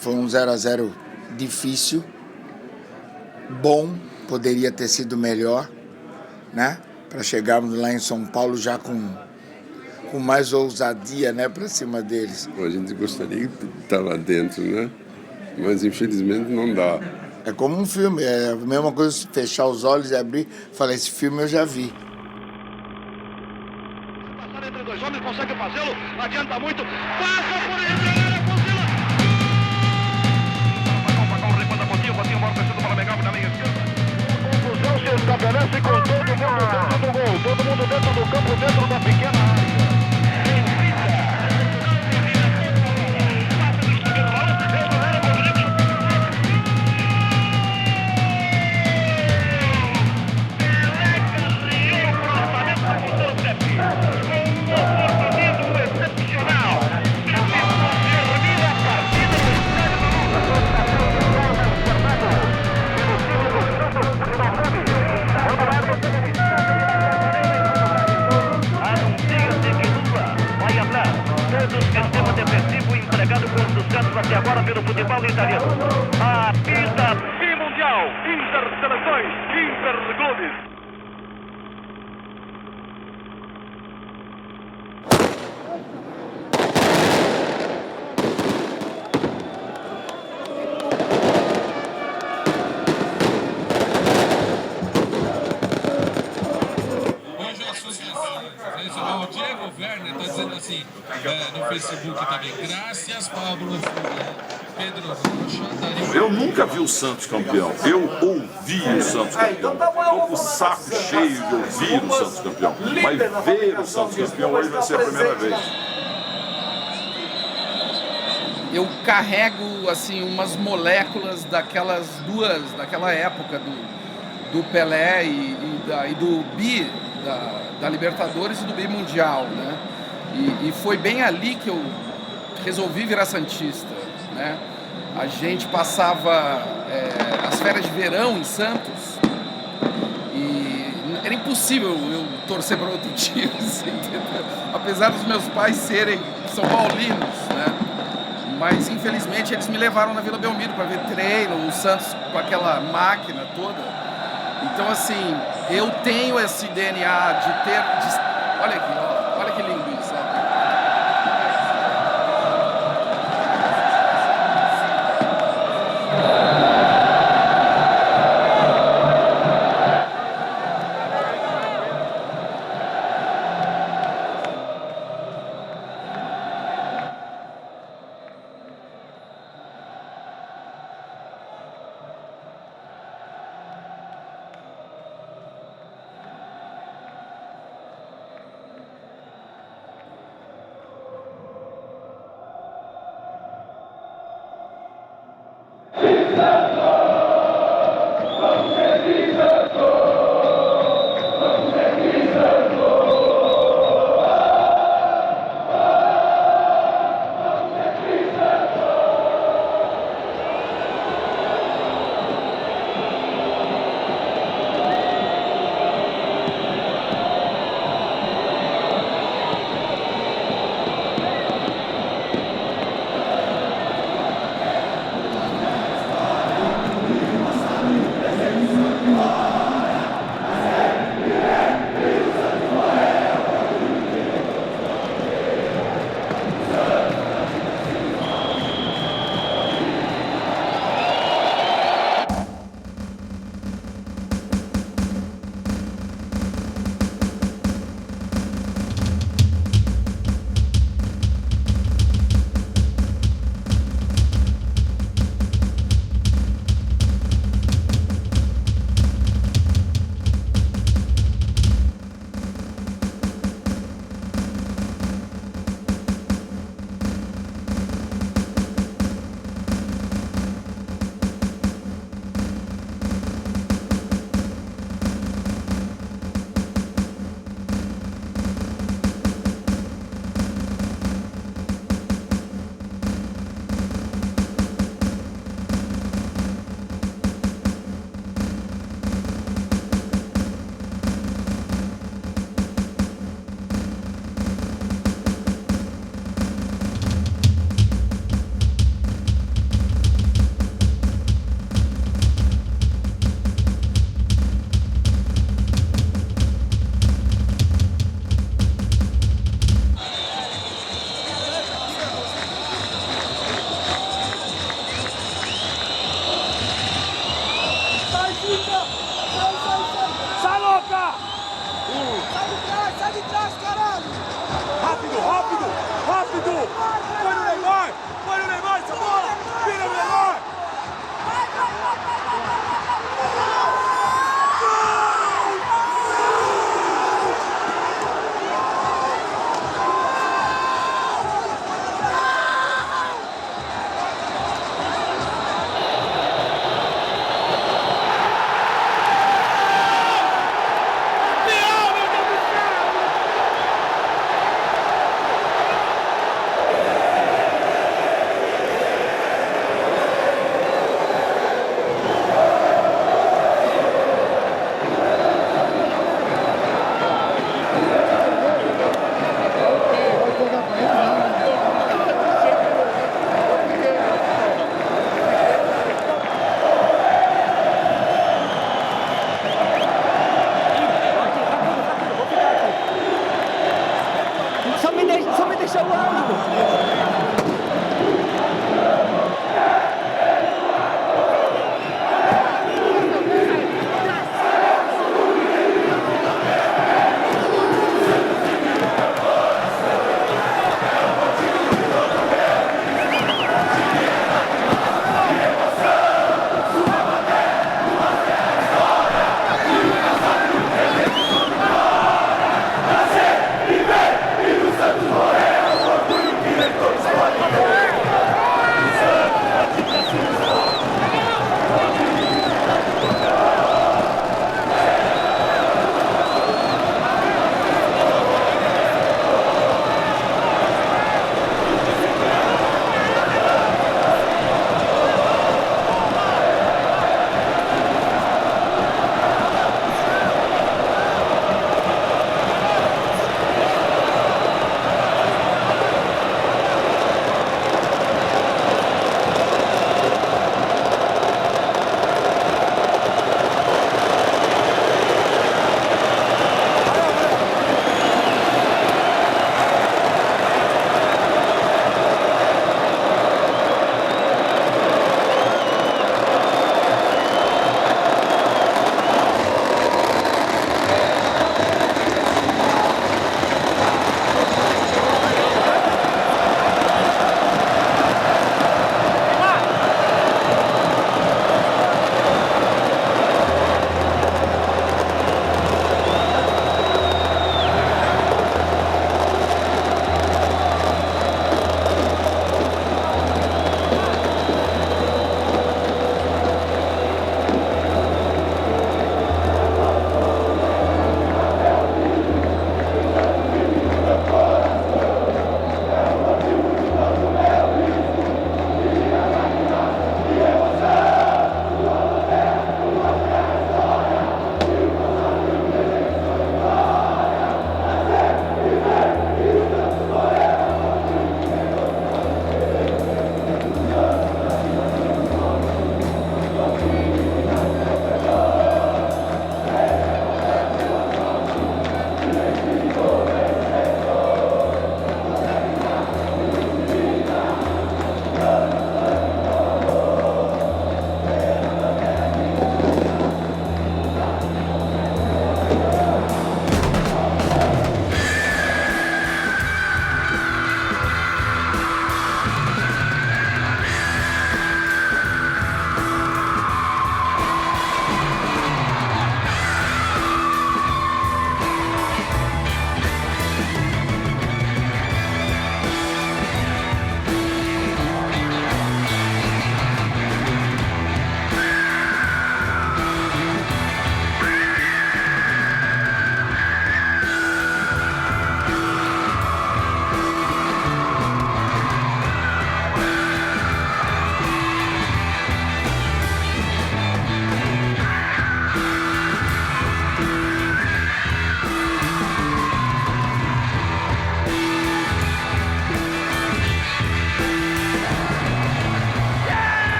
Foi um 0-0 difícil, bom, poderia ter sido melhor, né? Para chegarmos lá em São Paulo já com mais ousadia, né, para cima deles. A gente gostaria que estar lá dentro, né? Mas infelizmente não dá. É como um filme, é a mesma coisa fechar os olhos e abrir e falar, esse filme eu já vi. Passar entre dois homens, consegue fazê-lo, adianta muito, passa por ele, fuzila! Pagão, recuando a Coutinho, bola fechando para Megal na linha esquerda. Confusão se estabelece com todo mundo dentro do gol, todo mundo dentro do campo, dentro da pequena área. Sistema defensivo empregado com sucesso até agora pelo futebol italiano. A pista bimundial, Interseleções, Interclubes. O Diego Werner está dizendo assim no Facebook também. Graças, Pablo Pedro Rocha. Eu nunca vi o Santos campeão. Eu ouvi o Santos campeão. Estou com o saco cheio de ouvir o Santos campeão. Mas ver o Santos campeão hoje vai ser a primeira vez. Eu carrego assim umas moléculas daquela época do Pelé e do Bi da Libertadores e do Bimundial, né? E foi bem ali que eu resolvi virar santista, né? A gente passava as férias de verão em Santos e era impossível eu torcer para outro time, apesar dos meus pais serem São Paulinos, né? Mas infelizmente eles me levaram na Vila Belmiro para ver treino, o Santos com aquela máquina toda. Então, assim, eu tenho esse DNA de ter... Olha aqui, ó, olha que lindo isso. Ó.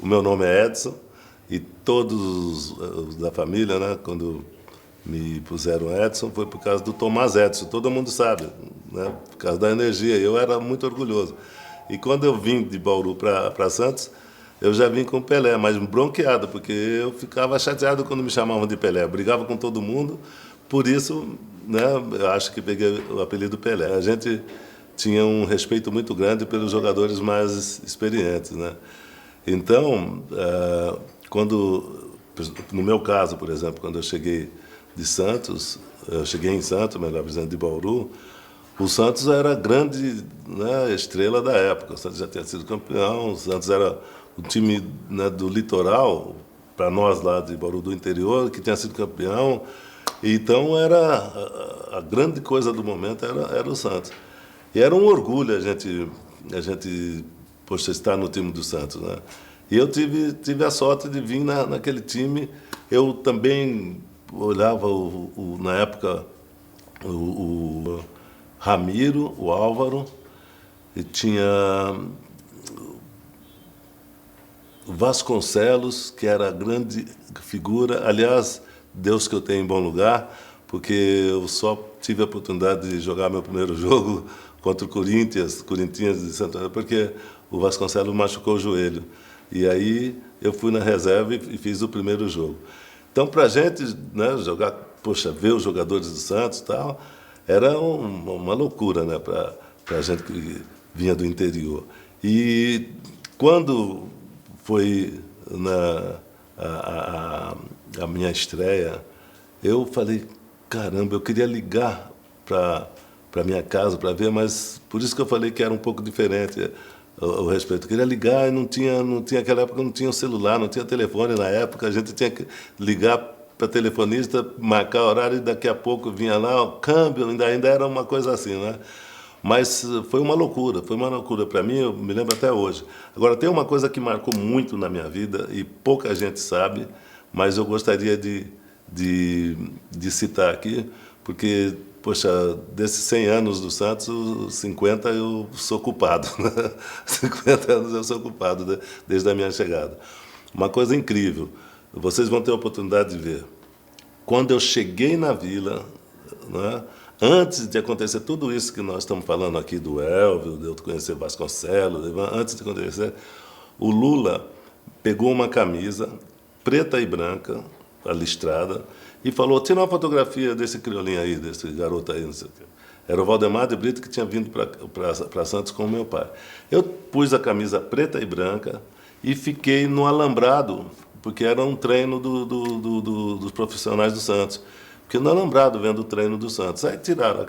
o meu nome é Edson, e todos os da família, né, quando me puseram Edson, foi por causa do Tomás Edson, todo mundo sabe, né, por causa da energia. Eu era muito orgulhoso. E quando eu vim de Bauru para Santos, eu já vim com o Pelé, mas bronqueado, porque eu ficava chateado quando me chamavam de Pelé. Eu brigava com todo mundo, por isso, né, eu acho que peguei o apelido Pelé. A gente tinha um respeito muito grande pelos jogadores mais experientes, né? Então, no meu caso, por exemplo, quando eu cheguei de Santos, eu cheguei em Santos, melhor dizendo, de Bauru, o Santos era a grande, né, estrela da época. O Santos já tinha sido campeão, o Santos era o time, né, do litoral, para nós lá de Bauru do interior, que tinha sido campeão. Então, a grande coisa do momento era o Santos. E era um orgulho a gente poxa, estar no time do Santos, né? E eu tive a sorte de vir naquele time. Eu também olhava, na época, o Ramiro, o Álvaro, e tinha o Vasconcelos, que era a grande figura. Aliás, Deus que eu tenho em bom lugar, porque eu só tive a oportunidade de jogar meu primeiro jogo contra o Corinthians de Santo André, porque o Vasconcelos machucou o joelho. E aí eu fui na reserva e fiz o primeiro jogo. Então, para a gente, né, jogar, poxa, ver os jogadores do Santos e tal, era uma loucura, né, para a gente que vinha do interior. E quando foi a minha estreia, eu falei, caramba, eu queria ligar para minha casa para ver, mas por isso que eu falei que era um pouco diferente o respeito. Eu queria ligar e não tinha aquela época, não tinha o celular, não tinha telefone na época, a gente tinha que ligar para telefonista, marcar horário e daqui a pouco vinha lá, o câmbio, ainda era uma coisa assim, né? Mas foi uma loucura para mim, eu me lembro até hoje. Agora, tem uma coisa que marcou muito na minha vida e pouca gente sabe, mas eu gostaria de citar aqui, porque, poxa, desses 100 anos do Santos, os 50 eu sou culpado, né? 50 anos eu sou culpado desde a minha chegada. Uma coisa incrível, vocês vão ter a oportunidade de ver. Quando eu cheguei na Vila, né, antes de acontecer tudo isso que nós estamos falando aqui do Elvio, de eu conhecer Vasconcelos, antes de acontecer, o Lula pegou uma camisa preta e branca, listrada, e falou, tira uma fotografia desse criolinho aí, desse garoto aí, não sei o quê. Era o Valdemar de Brito que tinha vindo para Santos com o meu pai. Eu pus a camisa preta e branca e fiquei no alambrado, porque era um treino dos profissionais do Santos. Fiquei no alambrado vendo o treino do Santos. Aí tiraram a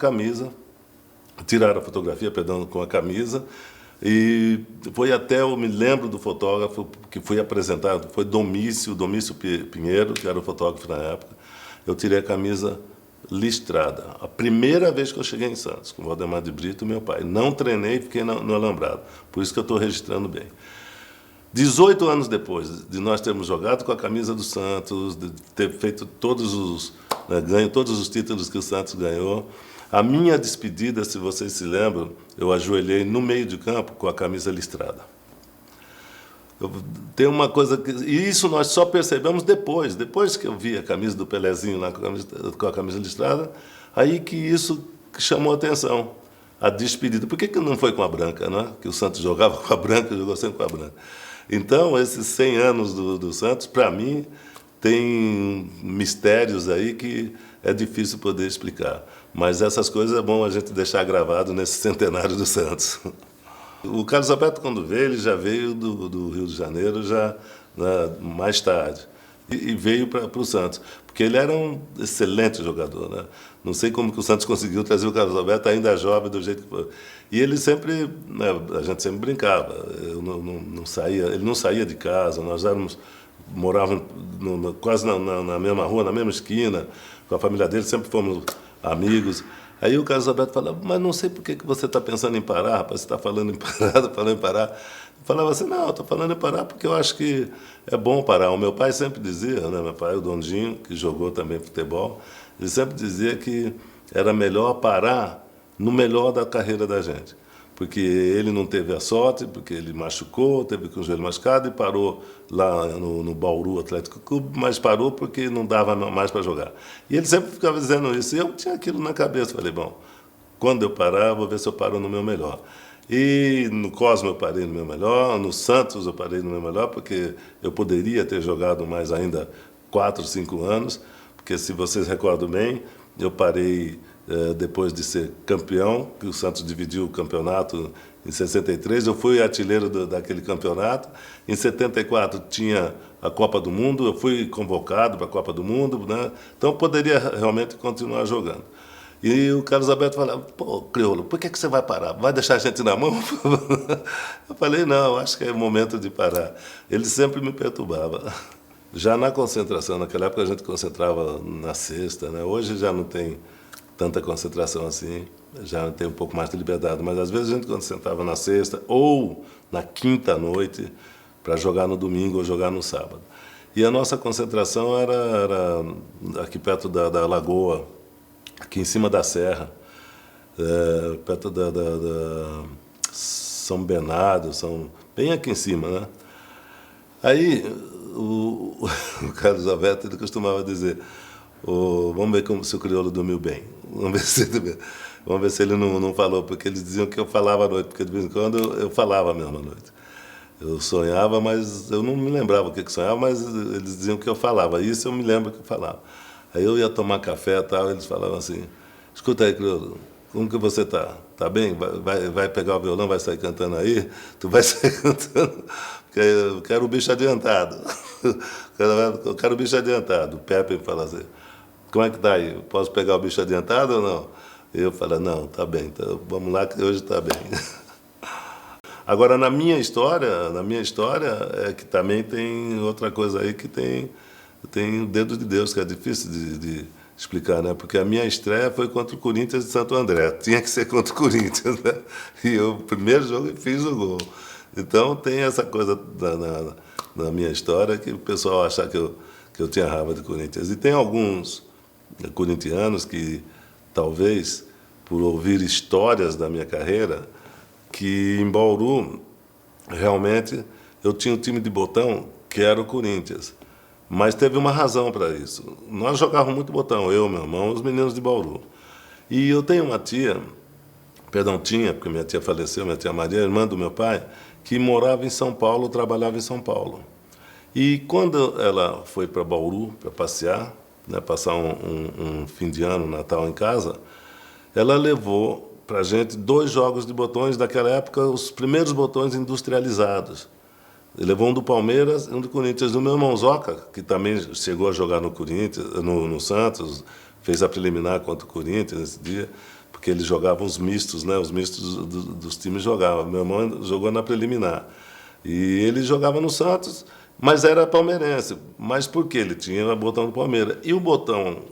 fotografia, perdão, com a camisa, e foi até, eu me lembro do fotógrafo que foi apresentado, foi Domício Pinheiro, que era o fotógrafo na época. Eu tirei a camisa listrada. A primeira vez que eu cheguei em Santos, com o Valdemar de Brito e meu pai. Não treinei, fiquei no alambrado. Por isso que eu estou registrando bem. 18 anos depois de nós termos jogado com a camisa do Santos, de ter feito ganho todos os títulos que o Santos ganhou, a minha despedida, se vocês se lembram, eu ajoelhei no meio de campo com a camisa listrada. Tem uma coisa e isso nós só percebemos depois que eu vi a camisa do Pelézinho lá com a camisa listrada, aí que isso chamou a atenção, a despedida. Por que não foi com a branca, né? Que o Santos jogava com a branca, jogou sempre com a branca. Então, esses 100 anos do Santos, para mim, tem mistérios aí que é difícil poder explicar. Mas essas coisas é bom a gente deixar gravado nesse centenário do Santos. O Carlos Alberto, quando veio, ele já veio do Rio de Janeiro já, né, mais tarde. E veio para o Santos, porque ele era um excelente jogador, né? Não sei como que o Santos conseguiu trazer o Carlos Alberto ainda jovem, do jeito que foi. E ele sempre, né, a gente sempre brincava. Ele não saía de casa, nós morávamos quase na mesma rua, na mesma esquina, com a família dele, sempre fomos amigos. Aí o Carlos Alberto falava, mas não sei por que você está pensando em parar, rapaz, você está falando em parar. Eu falava assim, não, eu estou falando em parar porque eu acho que é bom parar. O meu pai sempre dizia, né, meu pai, o Dondinho, que jogou também futebol, ele sempre dizia que era melhor parar no melhor da carreira da gente. porque ele não teve a sorte, porque ele machucou, teve com o joelho machucado e parou lá no Bauru Atlético Clube, mas parou porque não dava mais para jogar. E ele sempre ficava dizendo isso, e eu tinha aquilo na cabeça. Falei, bom, quando eu parar, vou ver se eu paro no meu melhor. E no Cosmo eu parei no meu melhor, no Santos eu parei no meu melhor, porque eu poderia ter jogado mais ainda 4, 5 anos, porque se vocês recordam bem, eu parei depois de ser campeão, que o Santos dividiu o campeonato em 63, eu fui artilheiro daquele campeonato. Em 74 tinha a Copa do Mundo, eu fui convocado para a Copa do Mundo, né? Então eu poderia realmente continuar jogando. E o Carlos Alberto falava, pô, Criolo, por que você vai parar? Vai deixar a gente na mão? Eu falei, não, acho que é o momento de parar. Ele sempre me perturbava. Já na concentração, naquela época a gente concentrava na sexta, né? Hoje já não tem tanta concentração assim, já tem um pouco mais de liberdade, mas às vezes a gente concentrava na sexta ou na quinta noite para jogar no domingo ou jogar no sábado. E a nossa concentração era aqui perto da Lagoa, aqui em cima da Serra, perto da São Bernardo, bem aqui em cima, né? Aí o Carlos Alberto ele costumava dizer, vamos ver se o Criolo dormiu bem, vamos ver se ele não falou, porque eles diziam que eu falava à noite, porque de vez em quando eu falava mesmo à noite. Eu sonhava, mas eu não me lembrava o que sonhava, mas eles diziam que eu falava, isso eu me lembro que eu falava. Aí eu ia tomar café e tal, eles falavam assim, escuta aí, Criolo, como que você tá? Tá bem? Vai pegar o violão, vai sair cantando aí? Tu vai sair cantando? Porque eu quero o bicho adiantado. Eu quero o bicho adiantado. O Pepe me fala assim, como é que tá aí? Posso pegar o bicho adiantado ou não? Eu falo, não, tá bem, então vamos lá que hoje tá bem. Agora, na minha história é que também tem outra coisa aí que tem o dedo de Deus, que é difícil de explicar, né? Porque a minha estreia foi contra o Corinthians de Santo André. Tinha que ser contra o Corinthians, né? E eu, primeiro jogo, fiz o gol. Então, tem essa coisa na minha história que o pessoal acha que eu tinha raiva de Corinthians. E tem alguns corintianos que, talvez, por ouvir histórias da minha carreira, que em Bauru, realmente, eu tinha um time de botão que era o Corinthians. Mas teve uma razão para isso. Nós jogávamos muito botão, eu, meu irmão, os meninos de Bauru. E eu tenho uma tia, tinha, porque minha tia faleceu, minha tia Maria, irmã do meu pai, que morava em São Paulo, trabalhava em São Paulo. E quando ela foi para Bauru para passear, né, passar um fim de ano, Natal em casa, ela levou para a gente 2 jogos de botões daquela época, os primeiros botões industrializados. Ele levou um do Palmeiras e um do Corinthians. Do meu irmão Zoca, que também chegou a jogar no Corinthians, no Santos, fez a preliminar contra o Corinthians nesse dia, porque eles jogavam os mistos, né? Os mistos dos times jogavam. Meu irmão jogou na preliminar. E ele jogava no Santos, mas era palmeirense. Mas por quê? Ele tinha o botão do Palmeiras. E o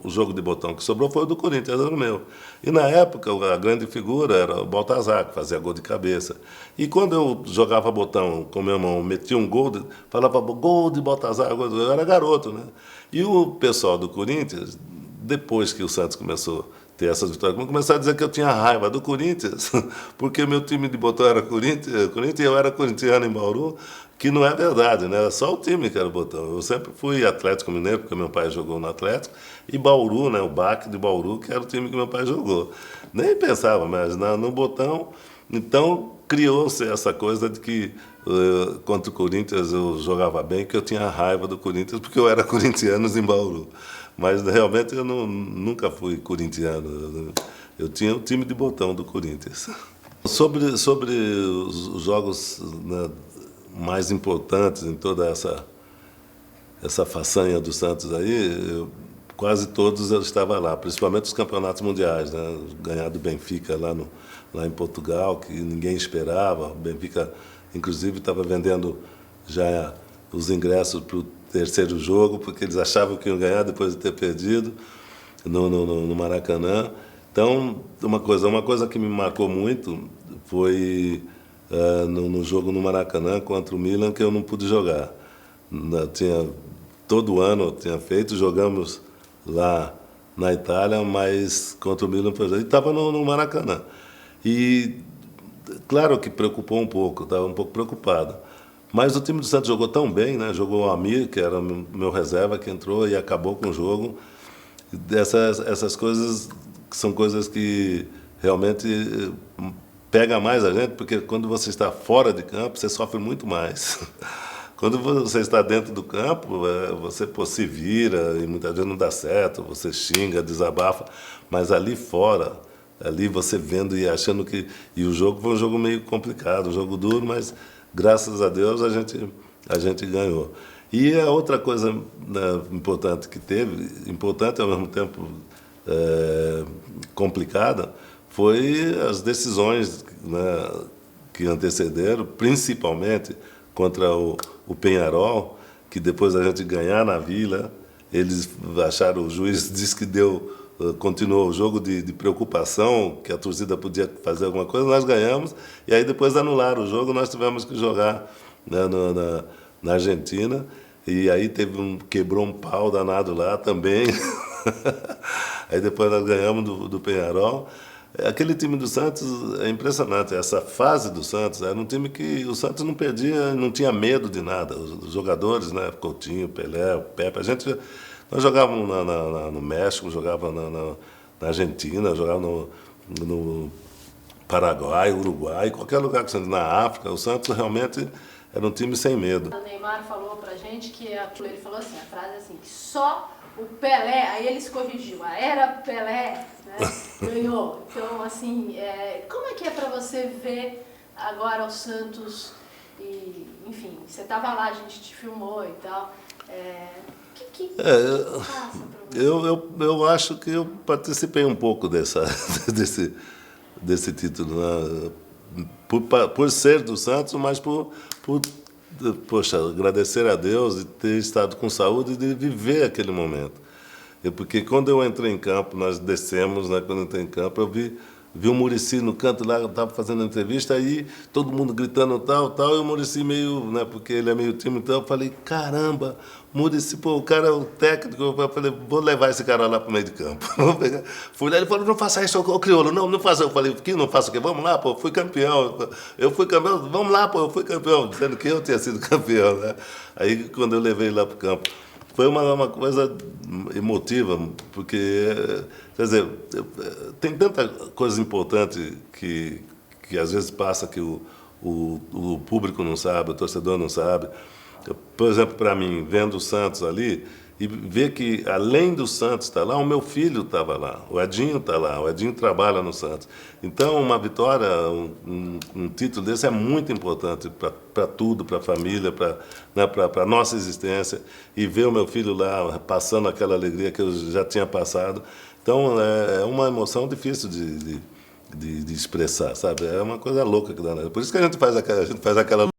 jogo de botão que sobrou foi o do Corinthians, era o meu. E na época, a grande figura era o Baltazar, que fazia gol de cabeça. E quando eu jogava botão com meu irmão, metia um gol, falava gol de Baltazar, eu era garoto, né? E o pessoal do Corinthians, depois que o Santos começou a ter essas vitórias, começaram a dizer que eu tinha raiva do Corinthians, porque meu time de botão era Corinthians e eu era corintiano em Bauru, que não é verdade, né? Era só o time que era o botão. Eu sempre fui Atlético Mineiro, porque meu pai jogou no Atlético, e Bauru, né? O BAC de Bauru, que era o time que meu pai jogou. Nem pensava, mas no botão. Então, criou-se essa coisa de que contra o Corinthians eu jogava bem, que eu tinha raiva do Corinthians, porque eu era corintiano em Bauru. Mas, realmente, eu nunca fui corintiano. Eu tinha o time de botão do Corinthians. Sobre os jogos, né, mais importantes em toda essa façanha do Santos aí, quase todos eu estava lá, principalmente os campeonatos mundiais, né? Ganhar do Benfica lá em Portugal, que ninguém esperava. O Benfica, inclusive, estava vendendo já os ingressos para o terceiro jogo, porque eles achavam que iam ganhar depois de ter perdido no Maracanã. Então, uma coisa que me marcou muito foi no jogo no Maracanã contra o Milan, que eu não pude jogar. Todo ano eu tinha feito, jogamos lá na Itália, mas contra o Milan foi. E estava no Maracanã. E claro que preocupou um pouco, estava um pouco preocupado. Mas o time do Santos jogou tão bem, né? Jogou o Amir, que era meu reserva, que entrou e acabou com o jogo. Essas coisas são coisas que realmente pegam mais a gente, porque quando você está fora de campo, você sofre muito mais. Quando você está dentro do campo, você se vira e muitas vezes não dá certo, você xinga, desabafa, mas ali fora, ali você vendo e achando que... E o jogo foi um jogo meio complicado, um jogo duro, mas graças a Deus a gente ganhou. E a outra coisa, né, importante que teve, importante ao mesmo tempo complicada, foi as decisões, né, que antecederam, principalmente contra o Peñarol, que depois da gente ganhar na Vila, eles acharam, o juiz disse que continuou o jogo de preocupação, que a torcida podia fazer alguma coisa, nós ganhamos, e aí depois anularam o jogo, nós tivemos que jogar, né, na Argentina, e aí quebrou um pau danado lá também. Aí depois nós ganhamos do Peñarol. Aquele time do Santos é impressionante. Essa fase do Santos era um time que o Santos não perdia, não tinha medo de nada. Os jogadores, né, Coutinho, Pelé, Pepe, nós jogávamos no México, jogávamos na Argentina, jogávamos no Paraguai, Uruguai, qualquer lugar que na África. O Santos realmente era um time sem medo. O Neymar falou pra gente que ele falou assim, a frase assim, que só o Pelé, aí ele se corrigiu, a era Pelé, né, ganhou. Então, assim, como é que é pra você ver agora o Santos e, enfim, você tava lá, a gente te filmou e tal, que passa pra você? Eu acho que eu participei um pouco desse título, né? Por ser do Santos, mas poxa, agradecer a Deus de ter estado com saúde e de viver aquele momento. Porque quando eu entrei em campo, nós descemos, né, quando eu entrei em campo, eu vi o Muricy no canto lá, eu estava fazendo entrevista, aí todo mundo gritando tal, e o Muricy meio, né, porque ele é meio tímido, então eu falei, caramba, Muricy, pô, o cara é o técnico, eu falei, vou levar esse cara lá para o meio de campo. Fui lá, ele falou, não faça isso, ô Criolo, não faça. Eu falei, que não faça o quê? Vamos lá, pô, fui campeão, vamos lá, pô, eu fui campeão, dizendo que eu tinha sido campeão, né? Aí, quando eu levei ele lá para o campo, foi uma coisa emotiva, porque, quer dizer, tem tanta coisa importante que às vezes passa que o público não sabe, o torcedor não sabe. Por exemplo, para mim, vendo o Santos ali, e ver que, além do Santos estar lá, o meu filho estava lá, o Edinho está lá, o Edinho trabalha no Santos. Então, uma vitória, um título desse é muito importante para tudo, para a família, para a nossa existência. E ver o meu filho lá passando aquela alegria que eu já tinha passado. Então, é uma emoção difícil de expressar, sabe? É uma coisa louca que dá. Por isso que a gente faz aquela